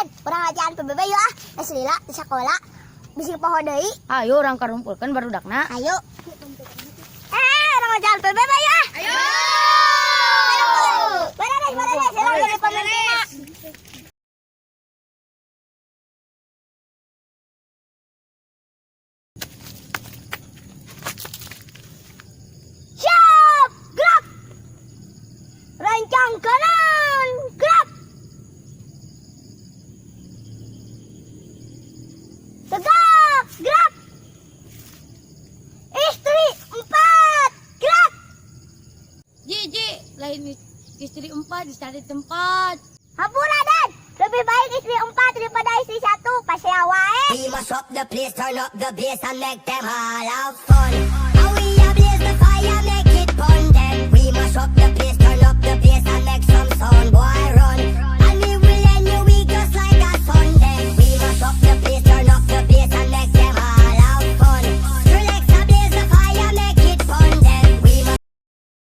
Den, urang ngajaan PBB yuk ah. Lila di sekolah. Bising poho deui. Ayo orang karumpulkeun barudakna. Ayo. Urang ngajaan PBB yuk ah. Ayo. Beres, silang jadi pemimpinna. Siap, gerak. Rancang kanan, gerak. Tegak, gerak. Istri 4, gerak. Ji, lain istri 4 dicari tempat. Hampura Dan, lebih baik istri 4 daripada istri 1. Pasya wae. We must up the place, turn up the bass and make them all have fun. And we ablaze the fire, make it fun then. We must up the place, turn up the bass and make some sound, boy.